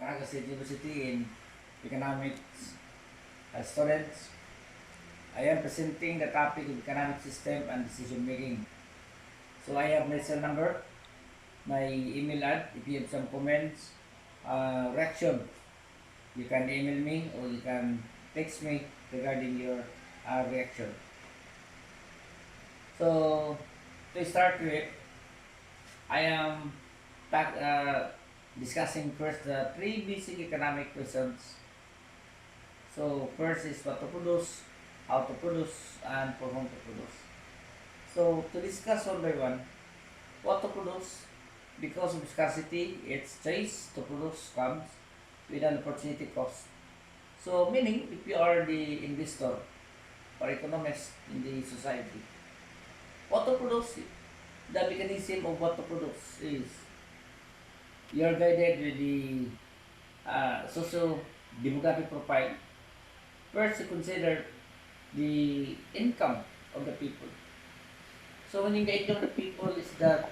Caraga State University in economics students. I am presenting the topic of economic system and decision making. So I have my cell number, my email ad. If you have some comments, reaction, you can email me or you can text me regarding your reaction. So to start with, I am discussing first the three basic economic questions. So first is what to produce, how to produce, and for whom to produce. So to discuss one by one, what to produce, because of scarcity, its choice to produce comes with an opportunity cost. So meaning, if you are the investor or economist in the society, what to produce, the mechanism of what to produce is you are guided with the socio-demographic profile. First, you consider the income of the people. So when the income of the people is that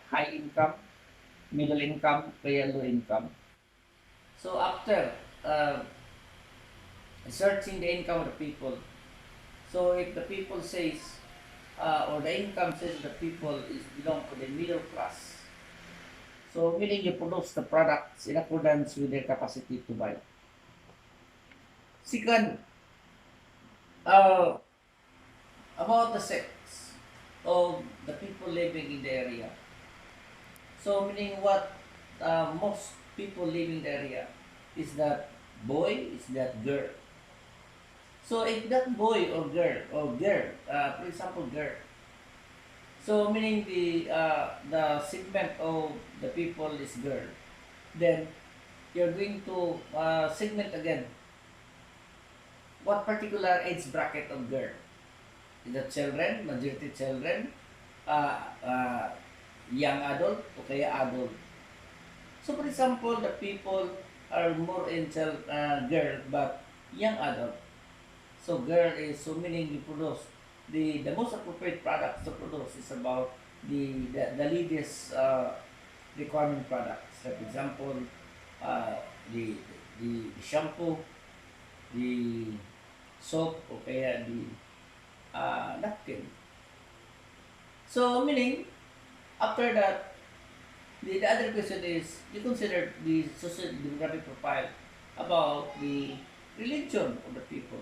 high income, middle income, kaya low income. So after uh, searching the income of the people, so if the people says or the income says the people is belong to the middle class, so meaning you produce the products in accordance with their capacity to buy. Second, uh, about the sex of the people living in the area. So meaning what most people living in the area is that boy, is that girl. So if that boy or girl, for example girl, so meaning the segment of the people is girl, then you're going to segment again what particular age bracket of girl. Is that children, majority children, uh, uh, young adult, o kaya adult. So for example, the people are more in girl but young adult. So girl is so meaning you produce the most appropriate products to produce is about the latest requirement products. Like for example, uh, the the shampoo, the soap, o kaya the napkin. So meaning after that, the other question is you consider the social demographic profile about the religion of the people.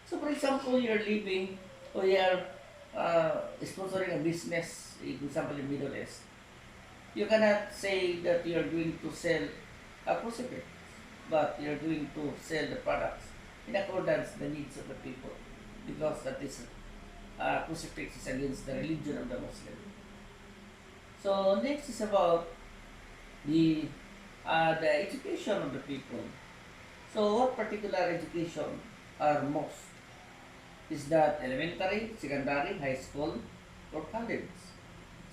So for example, you're living or you're sponsoring a business, for example, in Middle East. You cannot say that you're going to sell a crucifix, but you're going to sell the products in accordance with the needs of the people, because that is crucifix is against the religion of the Muslim. So next is about the education of the people. So what particular education are most? Is that elementary, secondary, high school, or college?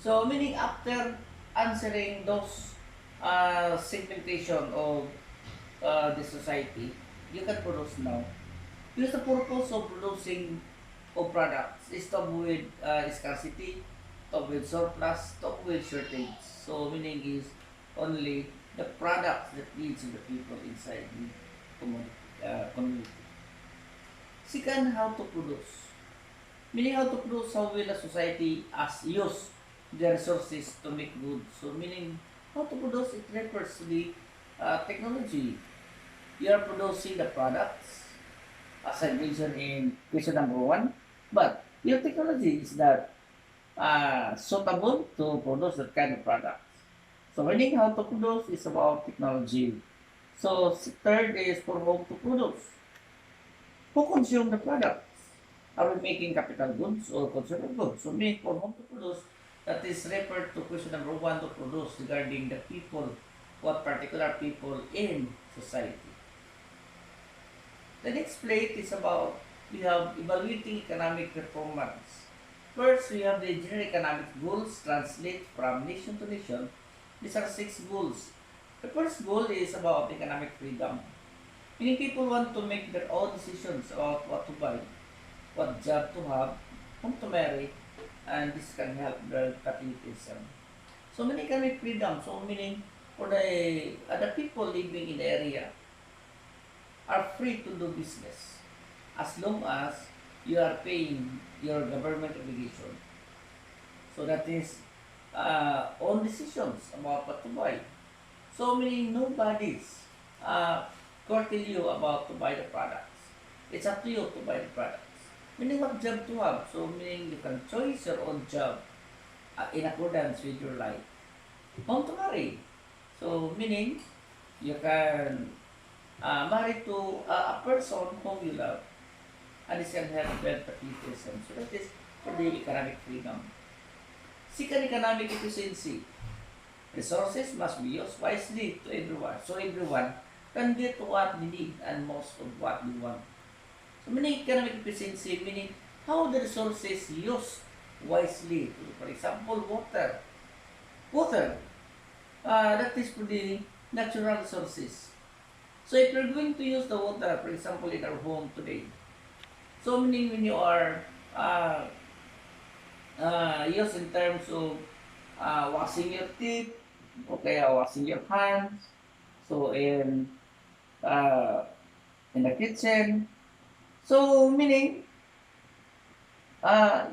So meaning after answering those segmentation of the society, you can produce now. Because the purpose of producing of products is to avoid scarcity, to avoid surplus, to avoid shortage. So meaning is only the products that needs of the people inside the community. Second, how to produce. Meaning how to produce, how will a society as use the resources to make goods. So meaning how to produce, it refers to the technology. You are producing the products, as I mentioned in question number one, but your technology is not suitable to produce that kind of products. So learning how to produce is about technology. So third is for whom to produce. Who consume the products? Are we making capital goods or consumer goods? So make for whom to produce, that is referred to question number one, to produce regarding the people, what particular people in society. The next plate is about, we have evaluating economic performance. First, we have the general economic goals, translate from nation to nation. These are 6 goals. The first goal is about economic freedom. Meaning people want to make their own decisions about what to buy, what job to have, whom to marry, and this can help their patriotism. So meaning economic freedom, so meaning for the people living in the area are free to do business as long as you are paying your government obligation. So that is own decisions about what to buy. So meaning nobody's uh, curtail you about to buy the products. It's up to you to buy the products. Meaning what job to have. So meaning you can choose your own job in accordance with your life. Home to marry. So meaning you can marry to a person whom you love. And this can help build patriotism. So that is for the economic freedom. Second, economic efficiency. Resources must be used wisely to everyone. So everyone can get what they need and most of what they want. So meaning economic efficiency, meaning how the resources used wisely. For example, water. Water, that is for the natural resources. So if you're going to use the water, for example, in our home today, so meaning when you are uh, used in terms of washing your teeth, okay, washing your hands, so uh, in the kitchen, so meaning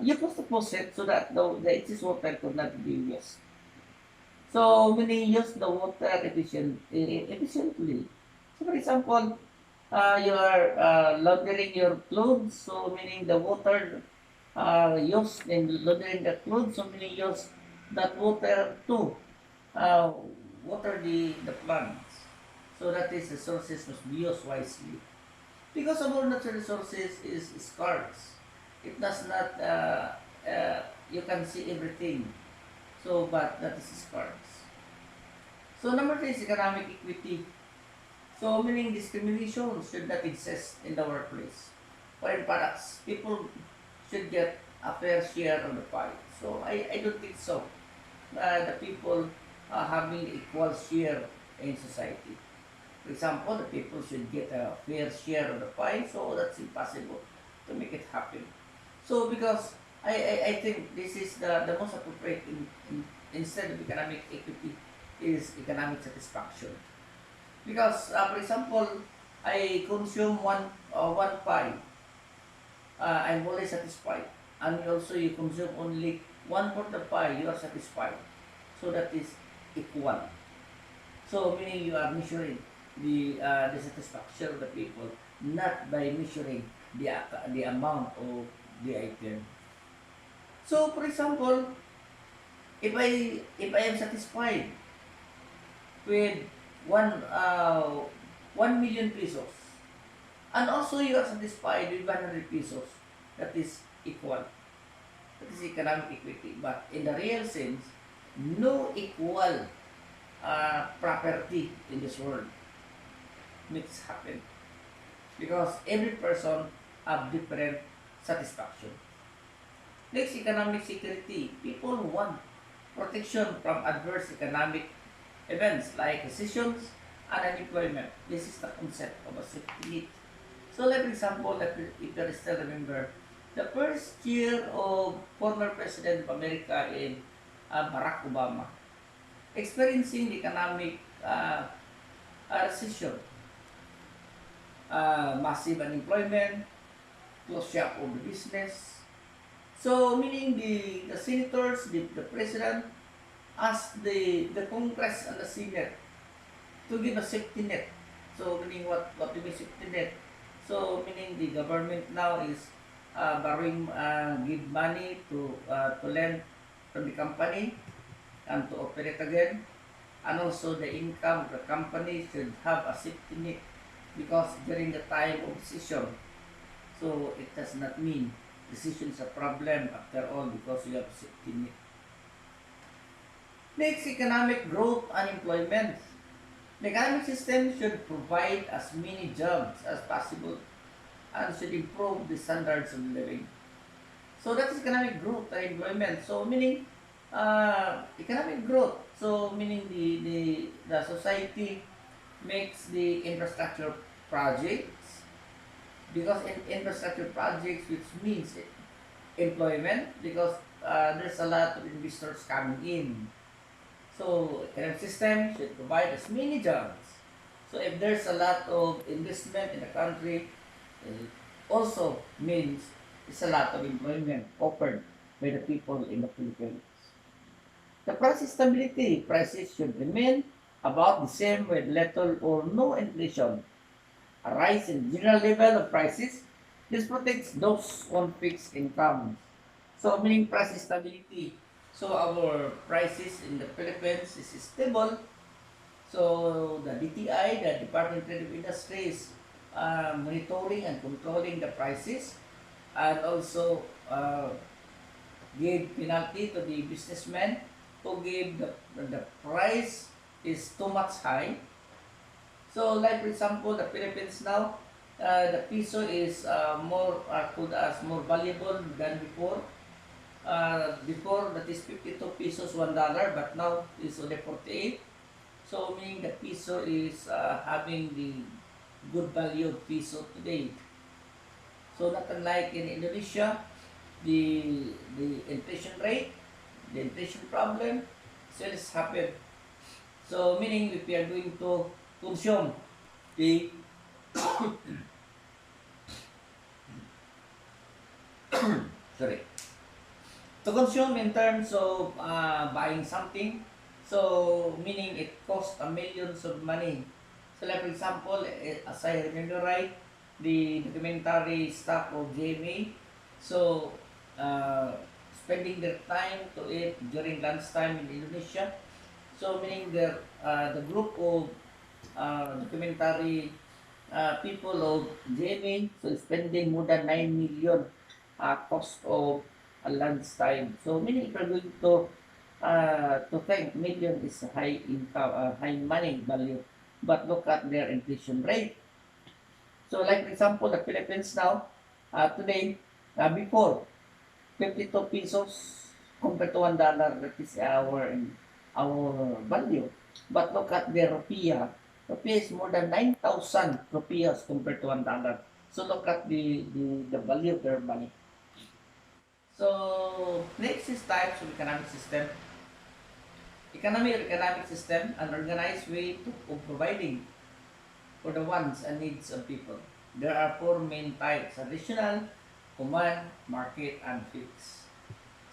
you put the faucet so that the excess water could not be used. So meaning use the water efficiently. So for example, you are laundering your clothes, so meaning the water used in laundering the clothes, so meaning use that water to uh, water the plants. So that is resources must be used wisely. Because of our natural resources is scarce. It does not, you can see everything. So, but that is scarce. So, number three is economic equity. So, meaning discrimination should not exist in the workplace. Or in products, people should get a fair share of the pie. So, I don't think so. The people having equal share in society. For example, the people should get a fair share of the pie, so that's impossible to make it happen. So because I think this is the most appropriate instead of economic equity is economic satisfaction. Because for example, I consume one pie, I'm always satisfied. And also you consume only one quarter pie, you are satisfied. So that is equal. So meaning you are measuring the satisfaction of the people, not by measuring the amount of the item. So for example, if I am satisfied with one uh, 1 million pesos, and also you are satisfied with 100 pesos, that is equal. That is economic equity. But in the real sense, no equal property in this world makes happen because every person have different satisfaction. Next, economic security. People want protection from adverse economic events like recessions and unemployment. This is the concept of a safety net. So, like for example, if you still remember, the first year of former President of America in Barack Obama, experiencing the economic recession, massive unemployment, close shop of the business. So, meaning the senators, the president, asked the Congress and the Senate to give a safety net. So, meaning what do you mean safety net? So, meaning the government now is borrowing, give money to lend from the company and to operate again. And also the income of the company should have a safety net because during the time of recession, so it does not mean recession is a problem after all because you have safety net. Next, economic growth and employment. The economic system should provide as many jobs as possible and should improve the standards of living. So that is economic growth and employment. So meaning economic growth. So meaning the society makes the infrastructure projects because in infrastructure projects which means employment because there's a lot of investors coming in. So economic system should provide as many jobs. So if there's a lot of investment in the country, it also means it's a lot of employment offered by the people in the Philippines. The price stability, prices should remain about the same with little or no inflation. A rise in general level of prices, this protects those on fixed incomes. So meaning price stability. So our prices in the Philippines is stable. So the DTI, the Department of Trade Industry, is monitoring and controlling the prices, and also give penalty to the businessman who give the price is too much high. So like for example, the Philippines now, the peso is more put as more valuable than before. Before that is 52 pesos $1, but now is only 48. So meaning the peso is having the good value of peso today. So not unlike in Indonesia, the inflation rate, the inflation problem still is happen. So meaning if we are going to consume the sorry, to consume in terms of buying something, so meaning it costs a millions of money. So like for example, as I remember right, the documentary staff of JMA, so uh, spending their time to eat during lunchtime in Indonesia. So meaning the group of documentary people of JMA, so spending more than 9 million cost of a lunchtime. So meaning if you're going to think million is a high income, high money value, but look at their inflation rate. So like for example, the Philippines now, today, before 52 pesos compared to $1, that is our value. But look at the rupiah. Rupiah is more than 9,000 rupiahs compared to $1. So look at the value of their money. So next is types of economic system. Economy or economic system, an organized way of providing for the wants and needs of people. There are four main types: traditional, command, market, and fixed.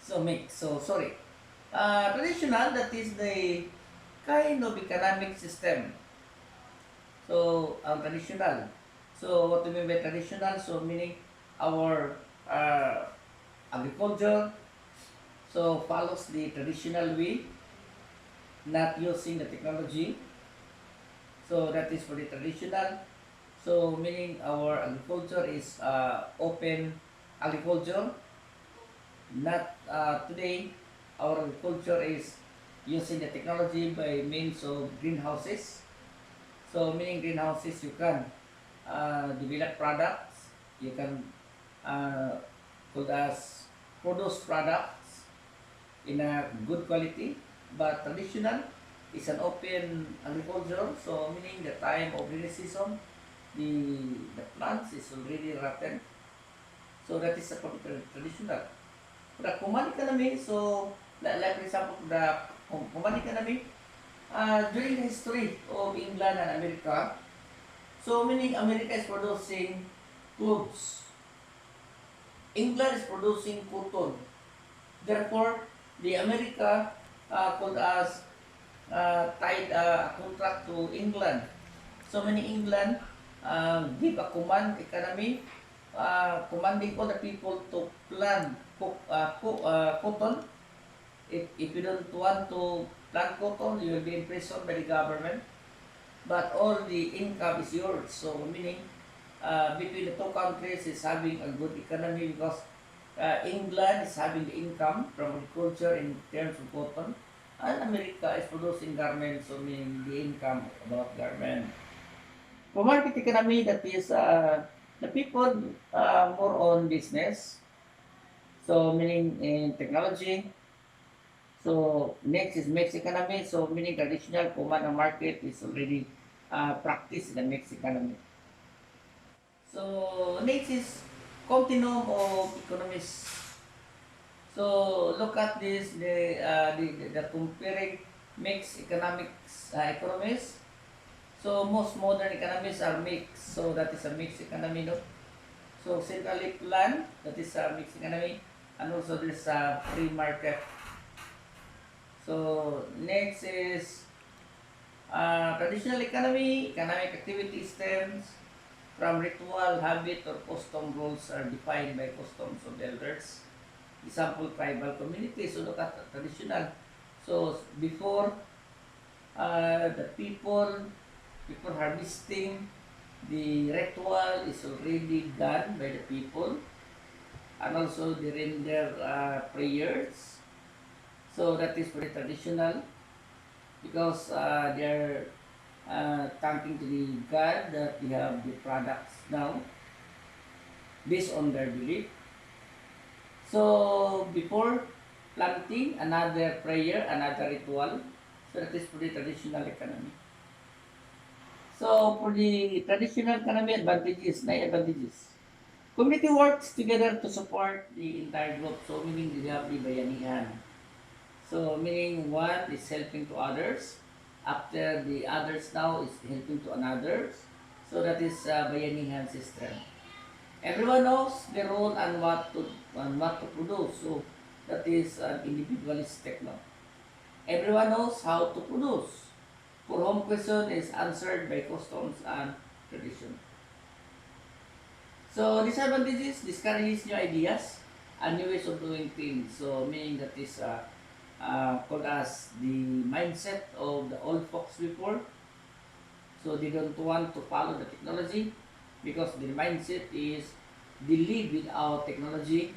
So mix. So sorry. Traditional, that is the kind of economic system. So traditional. So what do you mean by traditional? So meaning our agriculture so follows the traditional way, not using the technology. So that is for the traditional. So meaning our agriculture is open agriculture. Not today. Our agriculture is using the technology by means of greenhouses. So meaning greenhouses, you can develop products. You can uh, put as produce products in a good quality. But traditional is an open agriculture. So meaning the time of rainy season, the plants is already rotten. So that is a traditional. The command economy, so like for example, the command economy, during the history of England and America, so meaning America is producing clothes, England is producing cotton. Therefore, the America could as tied a contract to England. So many England give a command economy, commanding all the people to plant cotton. If you don't want to plant cotton, you will be imprisoned by the government. But all the income is yours. So meaning between the two countries is having a good economy because England is having the income from agriculture in terms of cotton, and America is producing garments, so meaning the income about garment. For market economy, that is the people more on business, so meaning in technology. So next is mixed economy, so meaning traditional command and market is already practiced in the mixed economy. So next is continuum of economists. So look at this, the comparing mixed economies. So most modern economies are mixed. So that is a mixed economy, no? So centrally planned, that is a mixed economy, and also there's a free market. So next is traditional economy. Economic activity stems from ritual, habit, or custom rules are defined by customs of elders. Example, tribal communities. So look at the traditional. So before the people, before harvesting, the ritual is already done by the people, and also they render prayers. So that is very traditional because they're thanking to the God that they have the products now based on their belief. So before planting, another prayer, another ritual. So that is for the traditional economy. So for the traditional economy advantages, nine advantages. Community works together to support the entire group. So meaning they have the bayanihan. So meaning one is helping to others. After the others now is helping to another. So that is bayanihan system. Everyone knows the role and what to produce. So that is an individualistic no. Everyone knows how to produce. For home question is answered by customs and tradition. So disadvantages discourages new ideas and new ways of doing things. So meaning that is called as the mindset of the old folks before. So they don't want to follow the technology because their mindset is they live without technology.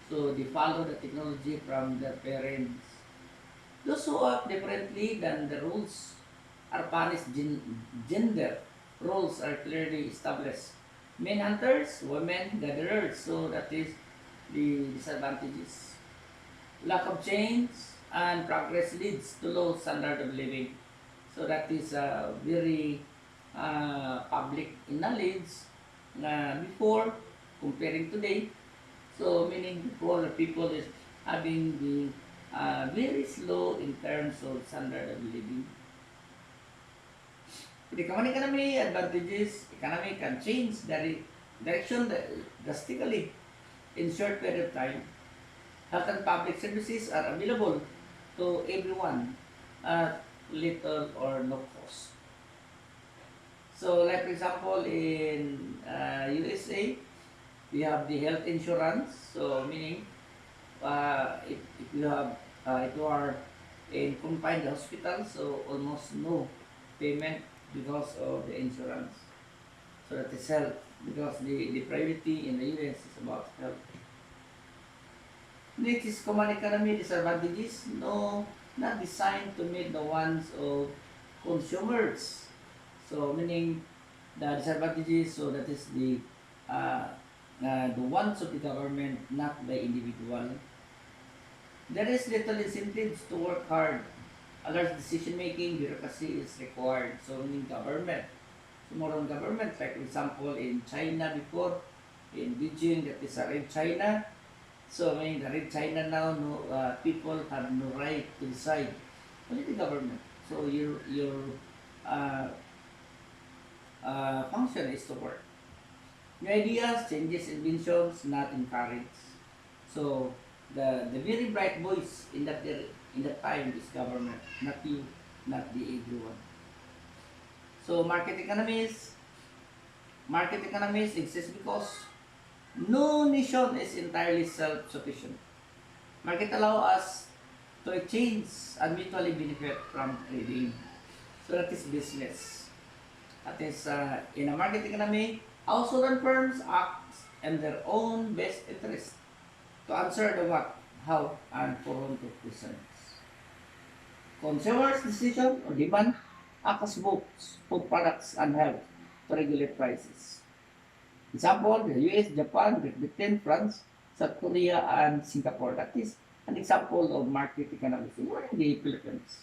So they follow the technology from their parents. Those who act differently than the rules are punished. Gender roles are clearly established. Men hunters, women gatherers. So that is the disadvantages. Lack of change and progress leads to low standard of living. So that is very public in knowledge before comparing today. So meaning before the people is having the very slow in terms of standard of living. With the common economy advantages, economy can change direction drastically in short period of time. Health and public services are available to everyone at little or no cost. So like for example in USA, we have the health insurance. So meaning if you are in confined hospital, so almost no payment because of the insurance. So that is health because the priority in the US is about health. Next is common economy disadvantages. No, not designed to meet the wants of consumers. So meaning the disadvantages. So that is uh, the wants of the government, not the individual. There is little incentives to work hard. A large decision making bureaucracy is required. So meaning government. So more on government, like for example in China before, in Beijing, that is a red China. So meaning the red China now, no people have no right to decide. Only the government. So your uh, function is to work. New ideas, changes, inventions, not encouraged. So the very bright voice in that time is government, not you, not the everyone. So market economies exist because no nation is entirely self-sufficient. Market allow us to exchange and mutually benefit from trading. So that is business. That is in a market economy, household and firms act in their own best interest to answer the what, how, and for whom to present. Consumers' decision or demand act as books, food products, and health to regulate prices. Example, the US, Japan, Great Britain, France, South Korea, and Singapore. That is an example of market economics in the Philippines.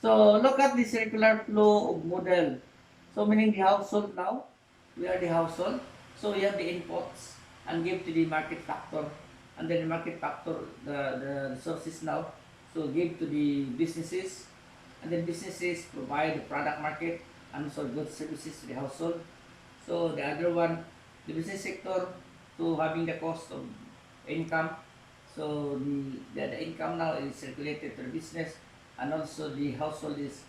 So look at the circular flow of model. So meaning the household now, we are the household. So we have the inputs and give to the market factor. And then the market factor, the resources now. so give to the businesses, and then businesses provide the product market and also goods services to the household. So the other one, the business sector, to having the cost of income. So the income now is circulated to the business, and also the household is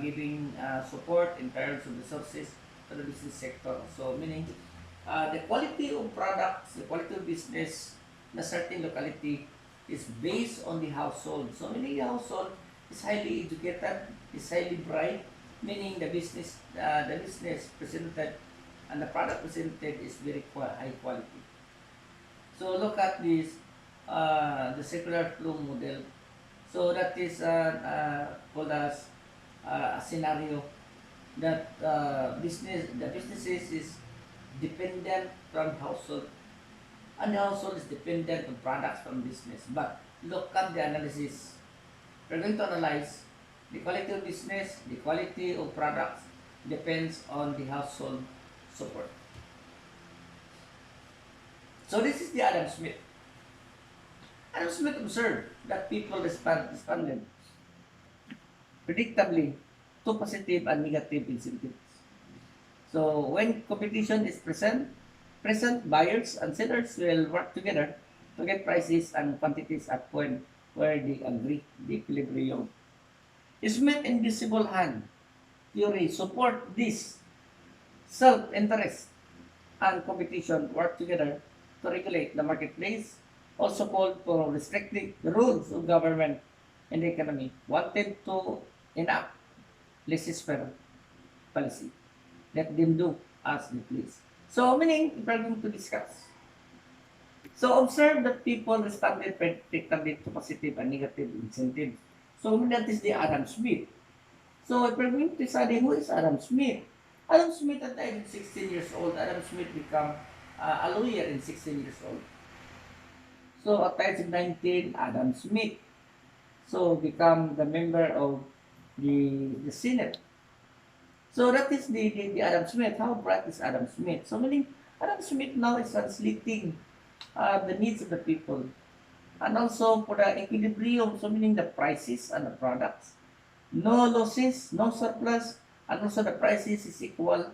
giving support in terms of resources to the business sector. So meaning the quality of products, the quality of business in a certain locality is based on the household. So meaning the household is highly educated, is highly bright, meaning the business presented and the product presented is very high quality. So look at this, the circular flow model. So that is called as a scenario that the businesses is dependent from household, and the household is dependent on products from business. But look at the analysis. We're going to analyze the quality of business, the quality of products depends on the household support. So this is the Adam Smith. Adam Smith observed that people responded predictably to positive and negative incentives. So when competition is present buyers and sellers will work together to get prices and quantities at point where they agree the equilibrium. Smith invisible hand theory support this self-interest and competition work together to regulate the marketplace, also called for restricting the rules of government and the economy, wanted to enact laissez-faire policy. Let them do as they please. So, meaning, we're going to discuss. So, observe that people responded predictably to positive and negative incentives. So, that is the Adam Smith. So, if we're going to study who is Adam Smith, Adam Smith at the age of 16 years old, Adam Smith become a lawyer in 16 years old. So, at the age of 19, Adam Smith so become the member of the Senate. So that is the Adam Smith. How bright is Adam Smith? So meaning Adam Smith now is translating the needs of the people, and also for the equilibrium, so meaning the prices and the products. No losses, no surplus, and also the prices is equal.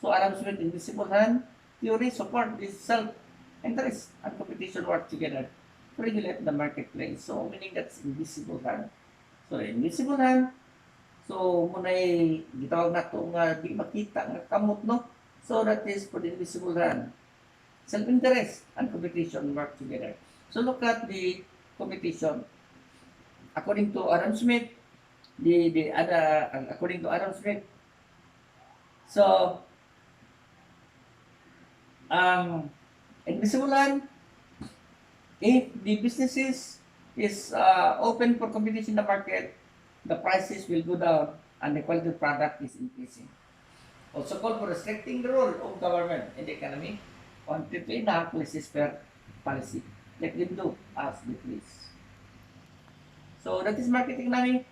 So Adam Smith invisible hand theory support this self-interest and competition work together to regulate the marketplace. So meaning that's invisible hand. So invisible hand, so munay gitawag nato nga di makita nga kamot no. So that is for the invisible hand. Self-interest and competition work together. So look at the competition. According to Adam Smith, the other according to Adam Smith, so invisible hand, if the businesses is open for competition in the market, the prices will go down and the quality of product is increasing. Also called for restricting the role of government in the economy, wanted to enact laissez-faire policy. Let them do as they please. So that is market economy.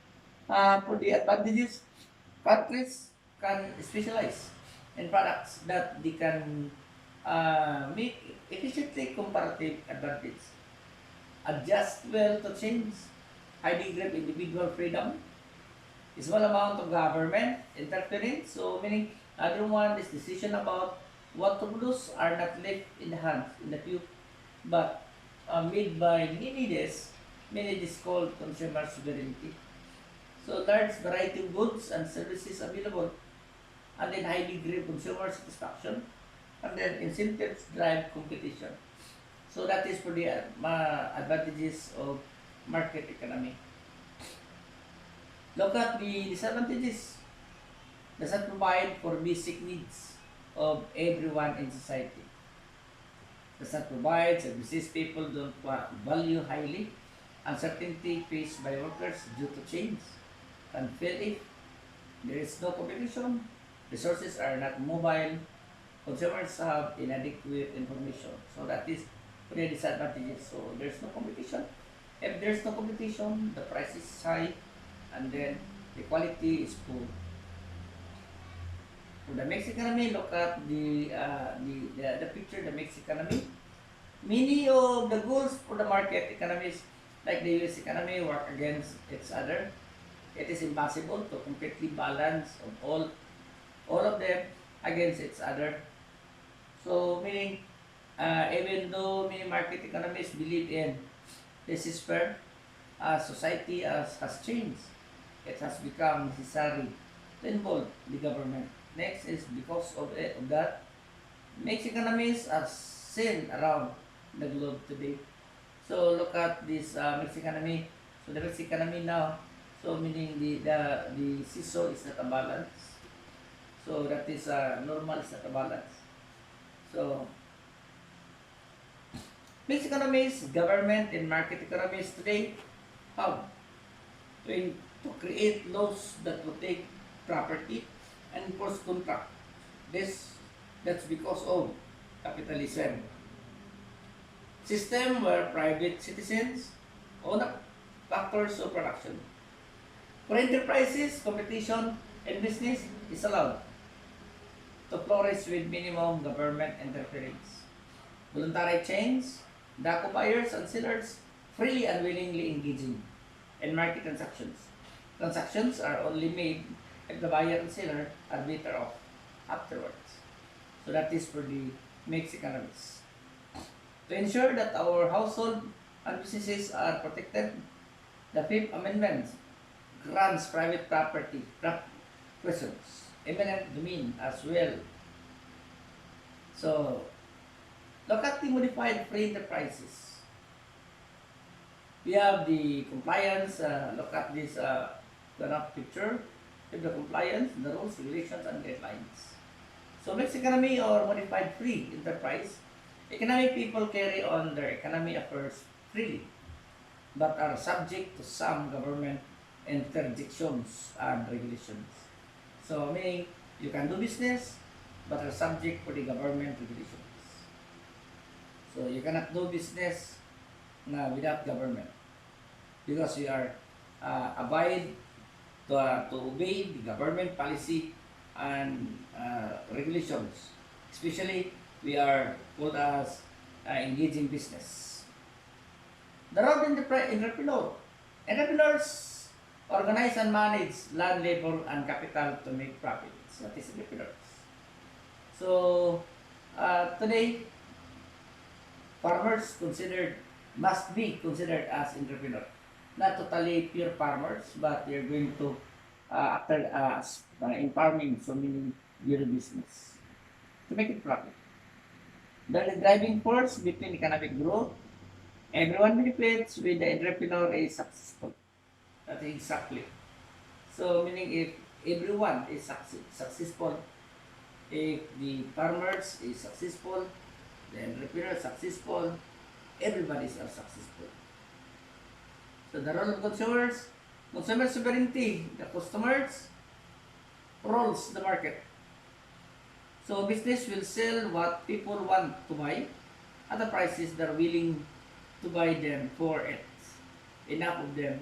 For the advantages, countries can specialize in products that they can make efficiently comparative advantage, adjust well to change, high degree of individual freedom, small amount of government interference. So meaning other one is decision about what to produce are not left in the hands in the few, but made by many is called consumer sovereignty. So large variety of goods and services available, and then high degree of consumer satisfaction, and then incentives drive competition. So that is for the advantages of market economy. Look at the disadvantages. Does not provide for basic needs of everyone in society. Does not provide services people don't value highly. Uncertainty faced by workers due to change. And fail if there is no competition. Resources are not mobile. Consumers have inadequate information. So that is the disadvantages. So there's no competition. If there's no competition, the price is high, and then the quality is poor. For the mixed economy, look at the picture, the mixed economy. Many of the goals for the market economies like the US economy work against each other. It is impossible to completely balance of all of them against each other. So meaning, even though many market economists believe in this is fair, society has changed. It has become necessary to involve the government. Next is because of that, makes economies are seen around the globe today. So look at this mixed economy. So the mixed economy now, so meaning the seesaw is not a balance. So that is normal is not a balance. So mixed economies, government and market economies today have to create laws that protect property and enforce contract. This that's because of capitalism system where private citizens own up factors of production. For enterprises, competition and business is allowed to flourish with minimum government interference. Voluntary chains, the occupiers and sellers freely and willingly engaging in market transactions. Transactions are only made if the buyer and seller are better off afterwards. So that is for the mixed economies. To ensure that our household and businesses are protected, the Fifth Amendment grants private property persons eminent domain as well. So look at the modified free enterprises. We have the compliance. Look at this picture. With the compliance, the rules, regulations, and guidelines. So mixed economy or modified free enterprise, economic people carry on their economy affairs freely, but are subject to some government interdictions and regulations. So meaning you can do business, but are subject for the government regulations. So you cannot do business without government because you are abide to obey the government policy and regulations. Especially, we are called as engaging business. The road entrepreneur. Entrepreneurs organize and manage land, labor, and capital to make profits. That is entrepreneurs. So, today, farmers must be considered as entrepreneur. Not totally pure farmers, but they're going to after in farming, so meaning your business to make it profit. The driving force between economic growth, everyone benefits with the entrepreneur is successful. That is exactly. So meaning if everyone is successful, if the farmers is successful, the entrepreneur is successful, everybody is successful. So the role of consumers, consumer sovereignty, the customers rules the market. So business will sell what people want to buy at the prices they're willing to buy them for it. Enough of them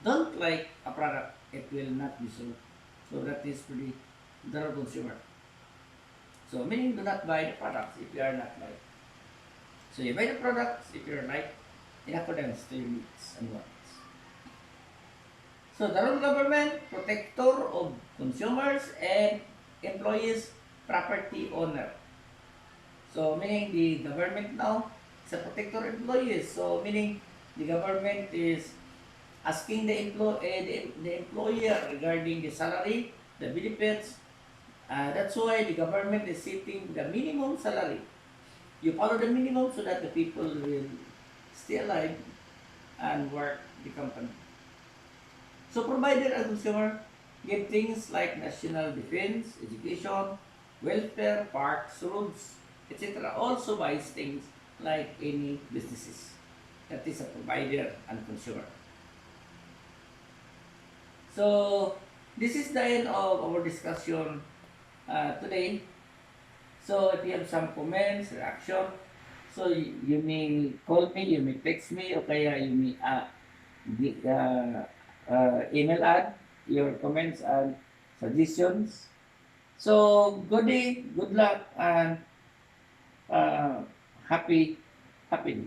don't like a product, it will not be sold. So that is for the consumer. So meaning do not buy the products if you are not like. So you buy the products if you're like in accordance to your needs and wants. So the role of government, protector of consumers and employees, property owner. So meaning the government now is a protector of employees. So meaning the government is asking the employer regarding the salary, the benefits. That's why the government is setting the minimum salary. You follow the minimum so that the people will stay alive and work the company. So provider and consumer give things like national defense, education, welfare, parks, roads, etc. Also buys things like any businesses. That is a provider and consumer. So this is the end of our discussion today. So if you have some comments, reaction, so you may call me, you may text me, or kaya you may email add your comments and suggestions. So good day, good luck, and happy day.